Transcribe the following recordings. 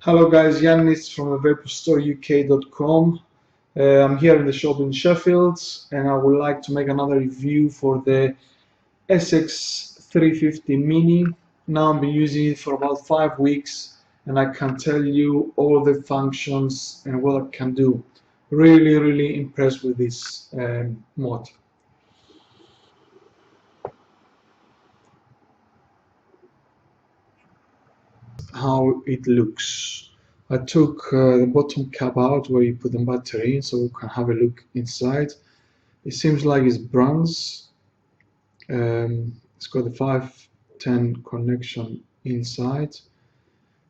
Hello guys, Giannis from the Vapour Store UK.com. I'm here in the shop in Sheffield and I would like to make another review for the SX350 Mini. Now I've been using it for about 5 weeks and I can tell you all the functions and what it can do. Really impressed with this mod. How it looks. I took the bottom cap out where you put the battery in so we can have a look inside. It seems like it's bronze. It's got the 510 connection inside.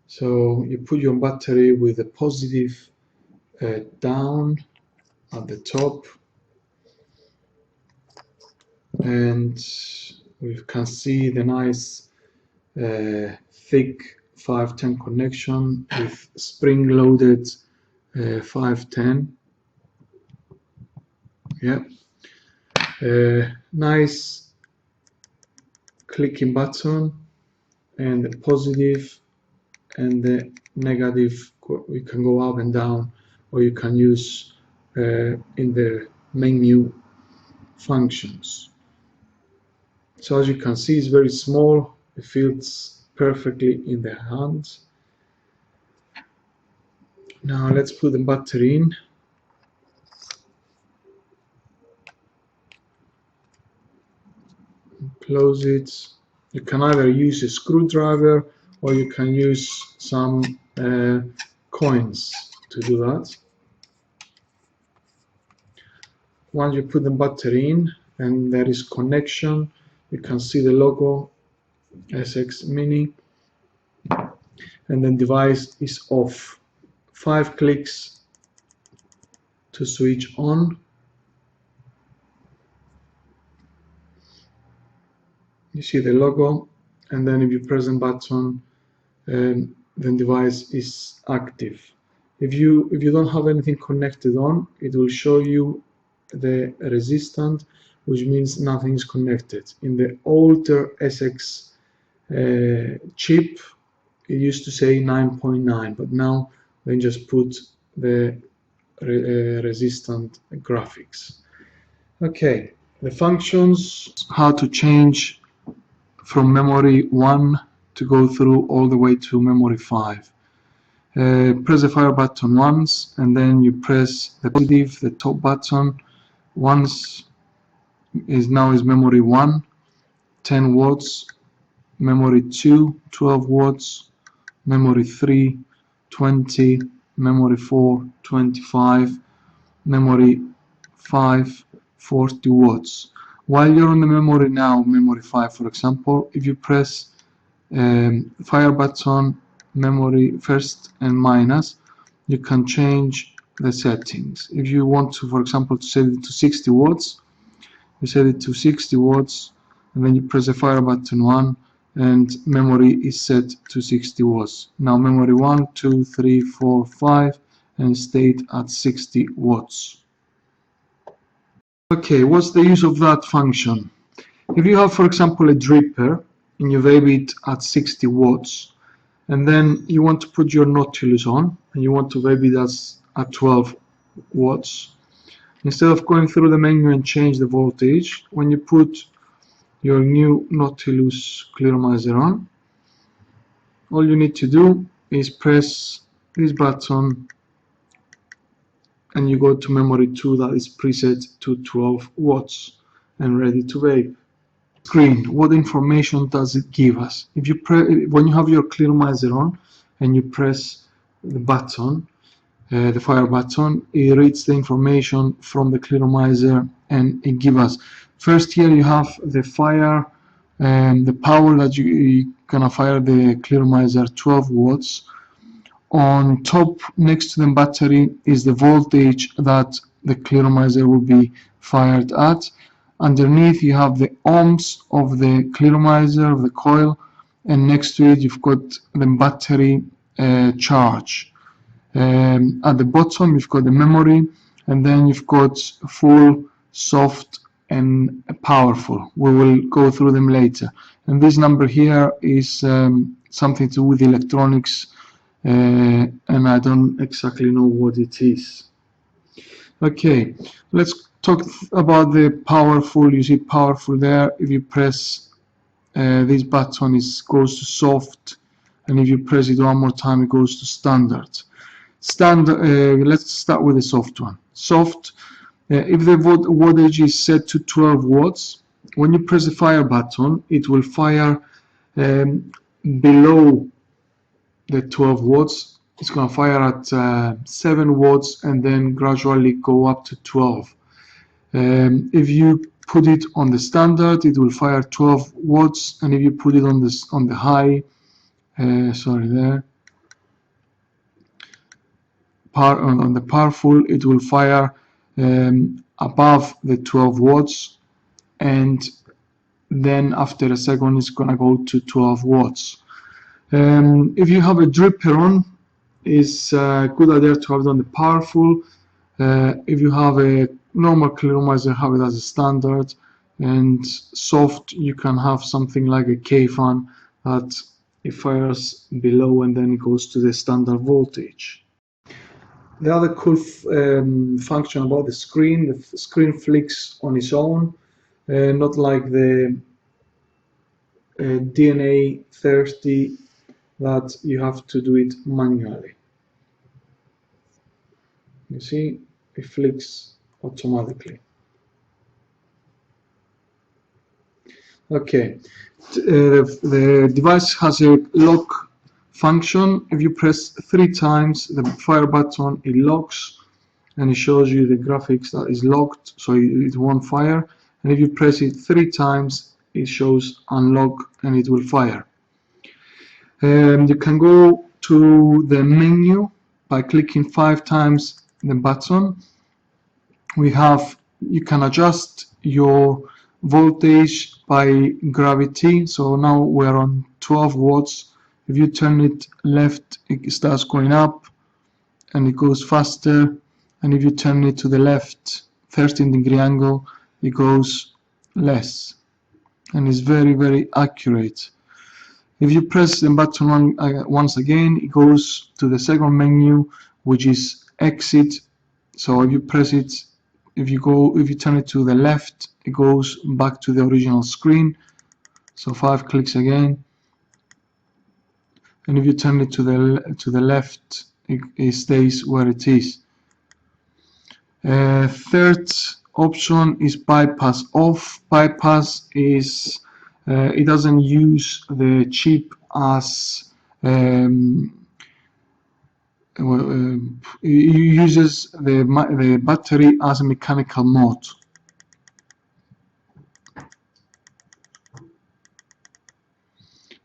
So you put your battery with a positive down at the top, and we can see the nice thick 510 connection with spring-loaded 510. Yeah, nice clicking button, and the positive and the negative. We can go up and down, or you can use in the menu functions. So as you can see, it's very small. It fits perfectly in the hands. Now let's put the battery in. Close it. You can either use a screwdriver or you can use some coins to do that. Once you put the battery in and there is connection, you can see the logo SX Mini, and then device is off. 5 clicks to switch on. You see the logo, and then if you press the button, then device is active. If you don't have anything connected on, it will show you the resistant, which means nothing is connected. In the older SX chip, it used to say 9.9, but now they just put the resistant graphics. Okay, the functions, how to change from memory 1 to go through all the way to memory 5. Press the fire button once, and then you press the positive, the top button once. Now is memory 1, 10 watts, memory 2, 12 watts, memory 3, 20, memory 4, 25, memory 5, 40 watts. While you're on the memory now, memory 5 for example, if you press fire button, memory first and minus, you can change the settings. If you want to, for example, to set it to 60 watts, you set it to 60 watts, and then you press the fire button 1, and memory is set to 60 watts. Now memory 1, 2, 3, 4, 5, and stayed at 60 watts. Okay, what's the use of that function? If you have, for example, a dripper and you vape it at 60 watts, and then you want to put your Nautilus on and you want to vape it at 12 watts, instead of going through the menu and change the voltage, when you put your new Nautilus clearomizer on, all you need to do is press this button and you go to memory 2 that is preset to 12 watts and ready to vape. Screen, what information does it give us? If you when you have your clearomizer on and you press the button, the fire button, it reads the information from the clearomizer and it gives us, first here you have the fire and the power that you're gonna fire the clearomizer, 12 watts. On top next to the battery is the voltage that the clearomizer will be fired at. Underneath you have the ohms of the clearomizer, of the coil, and next to it you've got the battery charge. At the bottom you've got the memory, and then you've got full, soft, and powerful. We will go through them later. And this number here is something to do with electronics and I don't exactly know what it is. Okay, let's talk about the powerful. You see powerful there. If you press this button, it goes to soft, and if you press it one more time, it goes to standard. Let's start with the soft one. Soft, if the wattage is set to 12 watts, when you press the fire button, it will fire below the 12 watts. It's going to fire at 7 watts and then gradually go up to 12. If you put it on the standard, it will fire 12 watts, and if you put it on the high, on the powerful, it will fire above the 12 watts, and then after a second it's gonna go to 12 watts. If you have a dripper on, it's a good idea to have it on the powerful. If you have a normal clearomizer, have it as a standard, and soft, you can have something like a K-fan that it fires below and then it goes to the standard voltage. The other cool function about the screen flicks on its own, not like the DNA 30 that you have to do it manually. You see, it flicks automatically. Okay, the device has a lock function. If you press 3 times the fire button, it locks and it shows you the graphics that is locked, so it won't fire. And if you press it 3 times, it shows unlock and it will fire. You can go to the menu by clicking 5 times the button. You can adjust your voltage by gravity. So now we're on 12 watts. If you turn it left, it starts going up and it goes faster, and if you turn it to the left 13-degree angle, it goes less, and it's very accurate. If you press the button once again, it goes to the second menu, which is exit. So if you press it, if you turn it to the left, it goes back to the original screen. So 5 clicks again, and if you turn it to the left, it stays where it is. Third option is bypass off. Bypass is it doesn't use the chip as it uses the battery as a mechanical mode.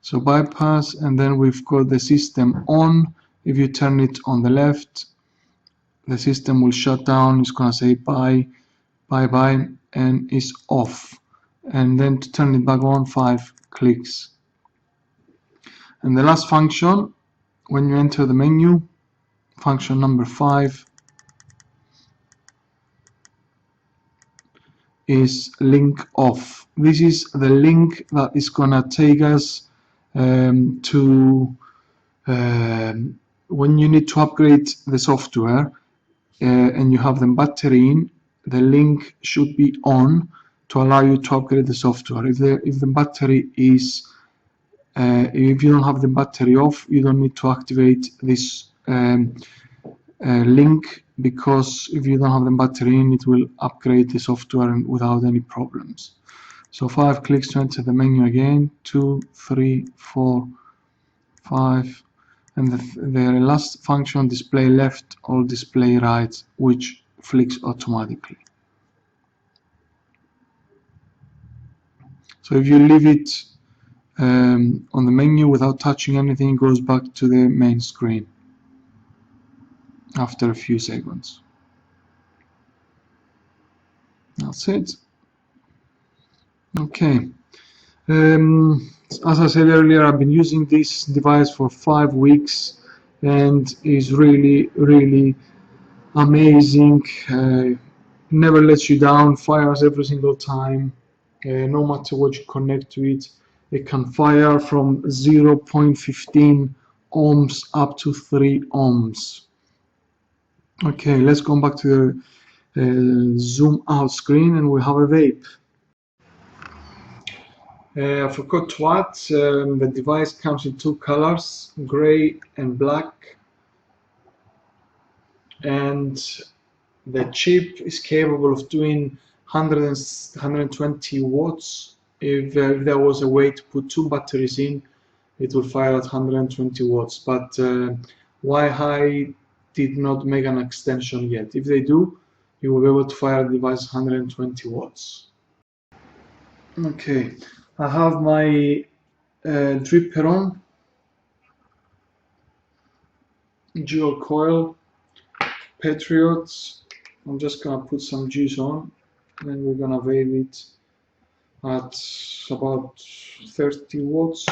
So bypass, and then we've got the system on. If you turn it on the left, the system will shut down. It's gonna say bye, and it's off. And then to turn it back on, 5 clicks. And the last function, when you enter the menu, function number 5, is link off. This is the link that is gonna take us to when you need to upgrade the software and you have the battery in, the link should be on to allow you to upgrade the software. If the battery is if you don't have the battery off, you don't need to activate this link, because if you don't have the battery in, it will upgrade the software without any problems. So 5 clicks to enter the menu again, 2, 3, 4, 5, and the last function, display left or display right, which flicks automatically. So if you leave it on the menu without touching anything, it goes back to the main screen after a few seconds. That's it. Okay. As I said earlier, I've been using this device for 5 weeks and is really amazing. Never lets you down, fires every single time. No matter what you connect to it, it can fire from 0.15 ohms up to 3 ohms. Okay, let's go back to the zoom out screen, and we have a vape. I forgot to add, the device comes in two colors, gray and black, and the chip is capable of doing 120 watts. If there was a way to put two batteries in, it will fire at 120 watts, but YiHi did not make an extension yet. If they do, you will be able to fire the device 120 watts. Okay, I have my dripper on, dual coil, Patriots. I'm just gonna put some juice on, and then we're gonna vape it at about 30 watts.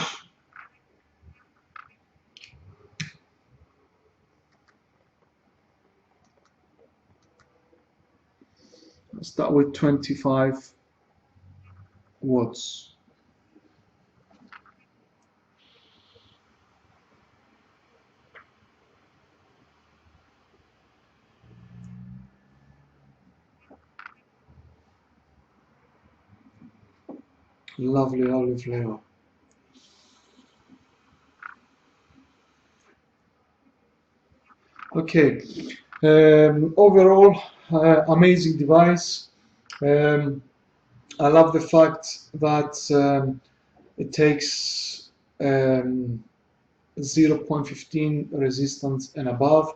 I'll start with 25 watts. Lovely, lovely flavor. Okay, overall, amazing device. I love the fact that it takes 0.15 resistance and above,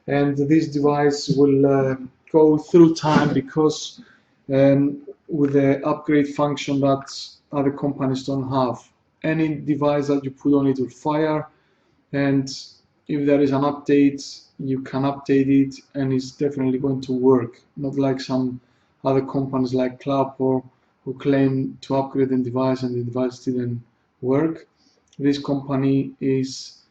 and this device will go through time because with the upgrade function that other companies don't have. Any device that you put on it will fire, and if there is an update, you can update it and it's definitely going to work. Not like some other companies like Vapour who claim to upgrade the device and the device didn't work. This company is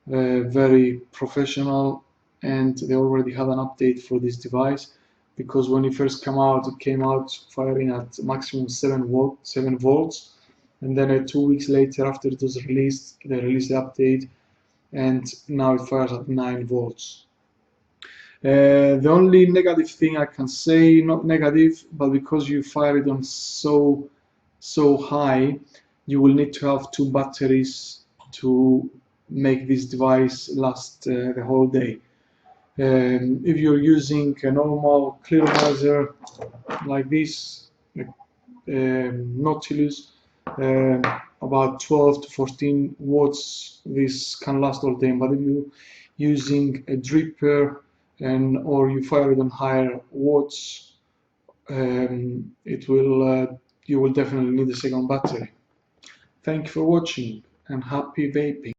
very professional, and they already had an update for this device, because when it first came out, it came out firing at maximum 7 volts, and then 2 weeks later, after it was released, they released the update, and now it fires at 9 volts. The only negative thing I can say, not negative, but because you fire it on so high, you will need to have two batteries to make this device last the whole day. If you're using a normal clearomizer like this, Nautilus, about 12 to 14 watts, this can last all day. But if you're using a dripper or you fire it on higher watts, you will definitely need a second battery. Thank you for watching, and happy vaping.